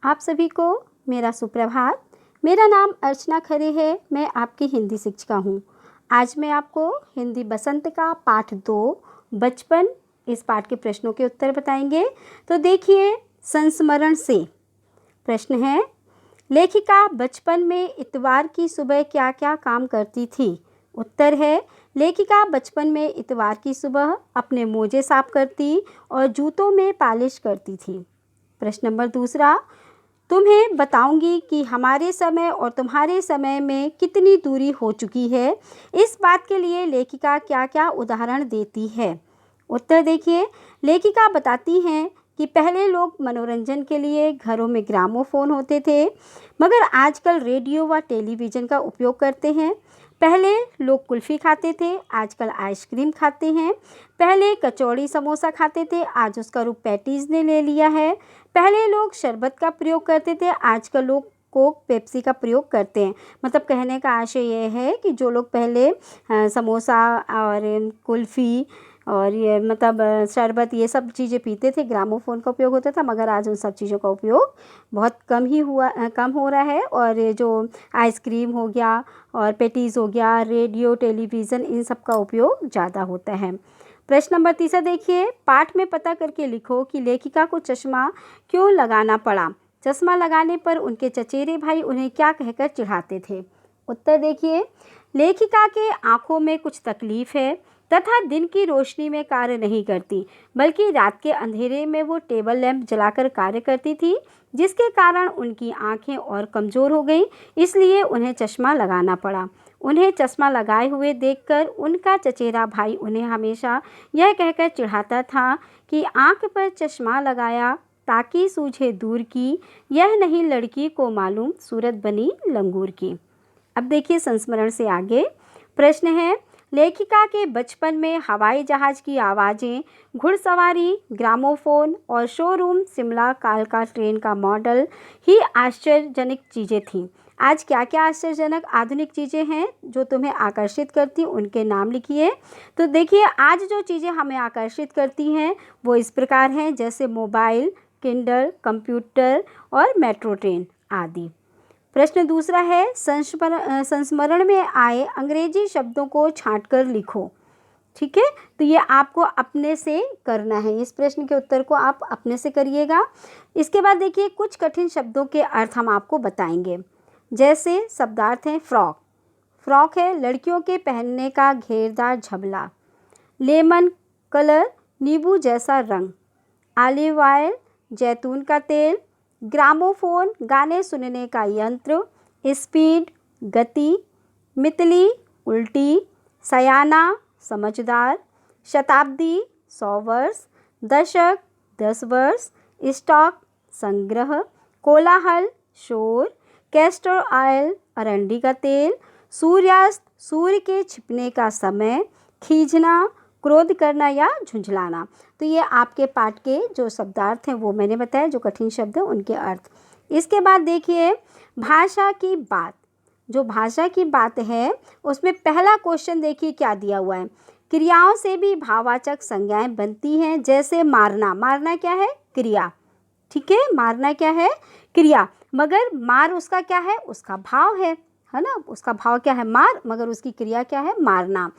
आप सभी को मेरा सुप्रभात। मेरा नाम अर्चना खरे है। मैं आपकी हिंदी शिक्षिका हूँ। आज मैं आपको हिंदी बसंत का पाठ 2 बचपन इस पाठ के प्रश्नों के उत्तर बताएंगे। तो देखिए, संस्मरण से प्रश्न है, लेखिका बचपन में इतवार की सुबह क्या क्या काम करती थी? उत्तर है, लेखिका बचपन में इतवार की सुबह अपने मोजे साफ करती और जूतों में पालिश करती थी। प्रश्न नंबर 2, तुम्हें बताऊंगी कि हमारे समय और तुम्हारे समय में कितनी दूरी हो चुकी है। इस बात के लिए लेखिका क्या क्या उदाहरण देती है? उत्तर देखिए, लेखिका बताती हैं कि पहले लोग मनोरंजन के लिए घरों में ग्रामोफोन होते थे, मगर आजकल रेडियो व टेलीविज़न का उपयोग करते हैं। पहले लोग कुल्फ़ी खाते थे, आजकल आइसक्रीम खाते हैं। पहले कचौड़ी समोसा खाते थे, आज उसका रूप पैटीज़ ने ले लिया है। पहले लोग शरबत का प्रयोग करते थे, आजकल लोग कोक पेप्सी का प्रयोग करते हैं। मतलब कहने का आशय ये है कि जो लोग पहले समोसा और कुल्फ़ी और ये मतलब शरबत ये सब चीज़ें पीते थे, ग्रामोफोन का उपयोग होता था, मगर आज उन सब चीज़ों का उपयोग बहुत कम हो रहा है। और ये जो आइसक्रीम हो गया और पेटीज़ हो गया, रेडियो टेलीविज़न, इन सब का उपयोग ज़्यादा होता है। प्रश्न नंबर 3 देखिए, पाठ में पता करके लिखो कि लेखिका को चश्मा क्यों लगाना पड़ा। चश्मा लगाने पर उनके चचेरे भाई उन्हें क्या कहकर चिढ़ाते थे? उत्तर देखिए, लेखिका के आँखों में कुछ तकलीफ है तथा दिन की रोशनी में कार्य नहीं करती, बल्कि रात के अंधेरे में वो टेबल लैंप जलाकर कार्य करती थी, जिसके कारण उनकी आँखें और कमज़ोर हो गईं, इसलिए उन्हें चश्मा लगाना पड़ा। उन्हें चश्मा लगाए हुए देखकर उनका चचेरा भाई उन्हें हमेशा यह कहकर चिढ़ाता था कि आँख पर चश्मा लगाया ताकि सूझे दूर की, यह नहीं लड़की को मालूम सूरत बनी लंगूर की। अब देखिए संस्मरण से आगे प्रश्न है, लेखिका के बचपन में हवाई जहाज़ की आवाज़ें, घुड़सवारी, ग्रामोफोन और शोरूम शिमला कालका ट्रेन का मॉडल ही आश्चर्यजनक चीज़ें थीं। आज क्या क्या आश्चर्यजनक आधुनिक चीज़ें हैं जो तुम्हें आकर्षित करती, उनके नाम लिखिए। तो देखिए, आज जो चीज़ें हमें आकर्षित करती हैं वो इस प्रकार हैं, जैसे मोबाइल, किंडल, कंप्यूटर और मेट्रो ट्रेन आदि। प्रश्न 2 है, संस्मरण में आए अंग्रेजी शब्दों को छांटकर लिखो। ठीक है, तो ये आपको अपने से करना है। इस प्रश्न के उत्तर को आप अपने से करिएगा। इसके बाद देखिए, कुछ कठिन शब्दों के अर्थ हम आपको बताएंगे। जैसे शब्दार्थ हैं, फ्रॉक। फ्रॉक है लड़कियों के पहनने का घेरदार झबला। लेमन कलर, नींबू जैसा रंग। ऑलिव ऑयल, जैतून का तेल। ग्रामोफोन, गाने सुनने का यंत्र। स्पीड, गति। मितली, उल्टी। सयाना, समझदार। शताब्दी, 100 वर्ष। दशक, 10 वर्ष। स्टॉक, संग्रह। कोलाहल, शोर। कैस्टर ऑयल, अरंडी का तेल। सूर्यास्त, सूर्य के छिपने का समय। खींचना, क्रोध करना या झुंझलाना। तो ये आपके पाठ के जो शब्दार्थ हैं वो मैंने बताया, जो कठिन शब्द हैं उनके अर्थ। इसके बाद देखिए, भाषा की बात। जो भाषा की बात है उसमें पहला क्वेश्चन देखिए क्या दिया हुआ है, क्रियाओं से भी भाववाचक संज्ञाएं बनती हैं। जैसे मारना, मारना क्या है? क्रिया। ठीक है, मारना क्या है? क्रिया। मगर मार उसका क्या है? उसका भाव है ना? उसका भाव क्या है? मार, मगर उसकी क्रिया क्या है? मारना।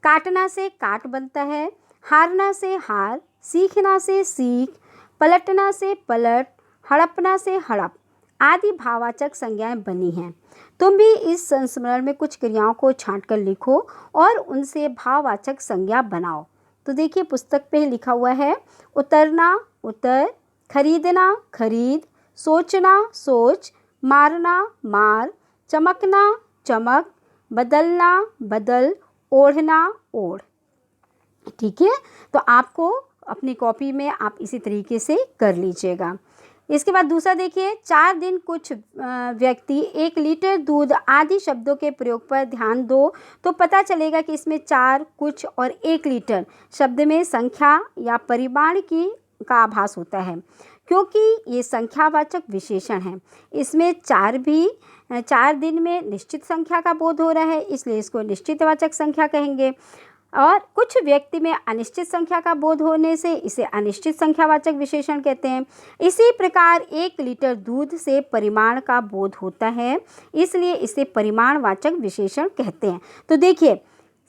काटना से काट बनता है। हारना से हार। सीखना से सीख। पलटना से पलट। हड़पना से हड़प आदि भाववाचक संज्ञाएं बनी हैं। तुम भी इस संस्मरण में कुछ क्रियाओं को छांटकर लिखो और उनसे भाववाचक संज्ञा बनाओ। तो देखिए, पुस्तक पे लिखा हुआ है, उतरना, उतर। खरीदना, खरीद। सोचना, सोच। मारना, मार। चमकना, चमक। बदलना, बदल। ओढ़ना, ओढ़। ठीक है, तो आपको अपनी कॉपी में आप इसी तरीके से कर लीजिएगा। इसके बाद दूसरा देखिए, 4 दिन कुछ व्यक्ति 1 लीटर दूध आदि शब्दों के प्रयोग पर ध्यान दो तो पता चलेगा कि इसमें 4, कुछ और 1 लीटर शब्द में संख्या या परिमाण की का आभास होता है, क्योंकि ये संख्यावाचक विशेषण है। इसमें 4 दिन में निश्चित संख्या का बोध हो रहा है, इसलिए इसको निश्चितवाचक संख्या कहेंगे। और कुछ व्यक्ति में अनिश्चित संख्या का बोध होने से इसे अनिश्चित संख्यावाचक विशेषण कहते हैं। इसी प्रकार 1 लीटर दूध से परिमाण का बोध होता है, इसलिए इसे परिमाणवाचक विशेषण कहते हैं। तो देखिए,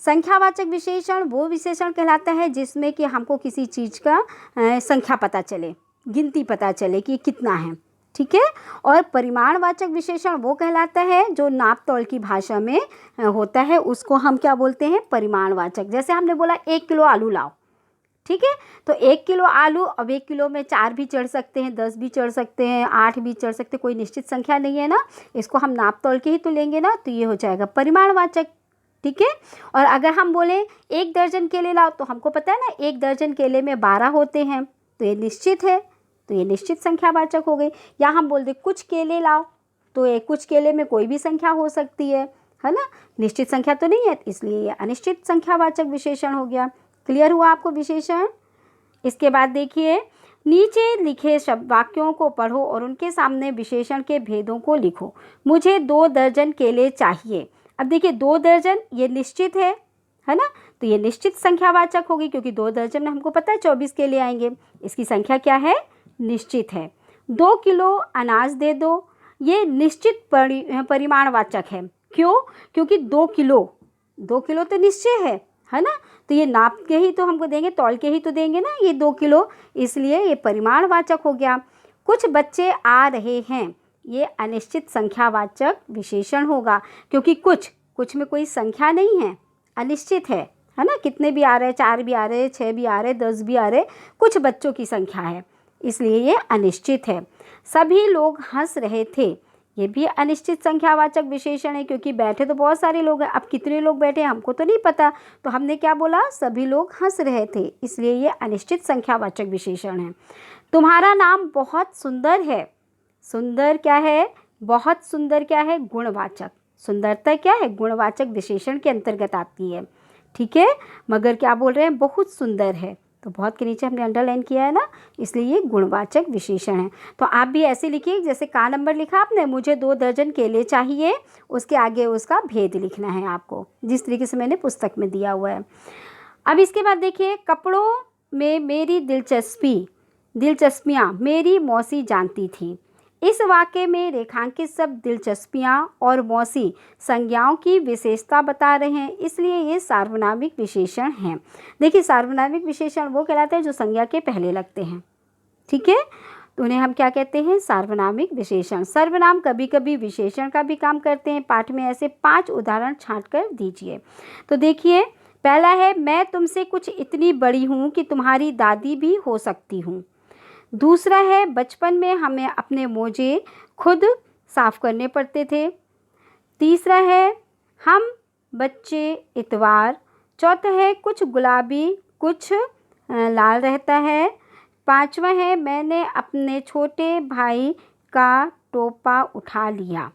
संख्यावाचक विशेषण वो विशेषण कहलाता है जिसमें कि हमको किसी चीज़ का संख्या पता चले, गिनती पता चले कि कितना है, ठीक है। और परिमाणवाचक विशेषण वो कहलाता है जो नाप तौल की भाषा में होता है, उसको हम क्या बोलते हैं, परिमाणवाचक। जैसे हमने बोला 1 किलो आलू लाओ, ठीक है, तो 1 किलो आलू, अब 1 किलो में 4 भी चढ़ सकते हैं, 10 भी चढ़ सकते हैं, 8 भी चढ़ सकते हैं, कोई निश्चित संख्या नहीं है ना, इसको हम नाप तौल के ही तो लेंगे ना, तो ये हो जाएगा परिमाणवाचक, ठीक है। और अगर हम बोलें 1 दर्जन केले लाओ, तो हमको पता है ना 1 दर्जन केले में 12 होते हैं, तो ये निश्चित है, तो ये निश्चित संख्यावाचक हो गई। या हम बोल दे कुछ केले लाओ, तो ये कुछ केले में कोई भी संख्या हो सकती है ना, निश्चित संख्या तो नहीं है, इसलिए ये अनिश्चित संख्यावाचक विशेषण हो गया। क्लियर हुआ आपको विशेषण? इसके बाद देखिए, नीचे लिखे शब्द वाक्यों को पढ़ो और उनके सामने विशेषण के भेदों को लिखो। मुझे 2 दर्जन केले चाहिए। अब देखिए 2 दर्जन ये निश्चित है ना, तो ये निश्चित संख्यावाचक होगी क्योंकि 2 दर्जन में हमको पता है 24 केले आएंगे, इसकी संख्या क्या है, निश्चित है। 2 किलो अनाज दे दो, ये निश्चित परिमाणवाचक है। क्यों? क्योंकि 2 किलो तो निश्चय है ना, तो ये नाप के ही तो हमको देंगे, तौल के ही तो देंगे ना ये 2 किलो, इसलिए ये परिमाणवाचक हो गया। कुछ बच्चे आ रहे हैं, ये अनिश्चित संख्यावाचक विशेषण होगा क्योंकि कुछ में कोई संख्या नहीं है, अनिश्चित है ना, कितने भी आ रहे हैं, 4 भी आ रहे हैं, 6 भी आ रहे हैं, 10 भी आ रहे हैं, कुछ बच्चों की संख्या है, इसलिए ये अनिश्चित है। सभी लोग हंस रहे थे, ये भी अनिश्चित संख्यावाचक विशेषण है क्योंकि बैठे तो बहुत सारे लोग हैं, अब कितने लोग बैठे हैं हमको तो नहीं पता, तो हमने क्या बोला, सभी लोग हंस रहे थे, इसलिए ये अनिश्चित संख्यावाचक विशेषण है। तुम्हारा नाम बहुत सुंदर है, सुंदर क्या है, बहुत सुंदर क्या है, गुणवाचक, सुंदरता क्या है, गुणवाचक विशेषण के अंतर्गत आती है, ठीक है। मगर क्या बोल रहे हैं, बहुत सुंदर है, तो बहुत के नीचे हमने अंडरलाइन किया है ना, इसलिए ये गुणवाचक विशेषण है। तो आप भी ऐसे लिखिए, जैसे का नंबर लिखा आपने, मुझे 2 दर्जन केले चाहिए, उसके आगे उसका भेद लिखना है आपको, जिस तरीके से मैंने पुस्तक में दिया हुआ है। अब इसके बाद देखिए, कपड़ों में मेरी दिलचस्पियाँ मेरी मौसी जानती थी। इस वाक्य में रेखांकित शब्द दिलचस्पियाँ और मौसी संज्ञाओं की विशेषता बता रहे हैं, इसलिए ये सार्वनामिक विशेषण हैं। देखिए, सार्वनामिक विशेषण वो कहलाते हैं जो संज्ञा के पहले लगते हैं, ठीक है, तो उन्हें हम क्या कहते हैं, सार्वनामिक विशेषण। सर्वनाम कभी कभी विशेषण का भी काम करते हैं। पाठ में ऐसे 5 उदाहरण छांट कर दीजिए। तो देखिए, पहला है, मैं तुमसे कुछ इतनी बड़ी हूँ कि तुम्हारी दादी भी हो सकती हूँ। दूसरा है, बचपन में हमें अपने मोजे खुद साफ करने पड़ते थे। तीसरा है, हम बच्चे इतवार। चौथा है, कुछ गुलाबी कुछ लाल रहता है। पांचवा है, मैंने अपने छोटे भाई का टोपा उठा लिया,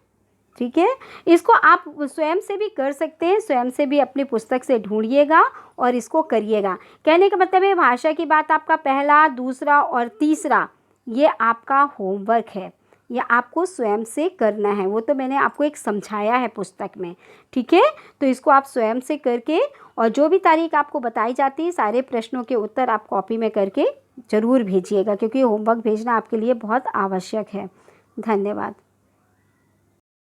ठीक है। इसको आप स्वयं से भी कर सकते हैं, स्वयं से भी अपनी पुस्तक से ढूंढिएगा और इसको करिएगा। कहने का मतलब है, भाषा की बात आपका पहला, दूसरा और तीसरा ये आपका होमवर्क है, ये आपको स्वयं से करना है, वो तो मैंने आपको एक समझाया है पुस्तक में, ठीक है। तो इसको आप स्वयं से करके, और जो भी तारीख आपको बताई जाती है, सारे प्रश्नों के उत्तर आप कॉपी में करके ज़रूर भेजिएगा, क्योंकि होमवर्क भेजना आपके लिए बहुत आवश्यक है। धन्यवाद।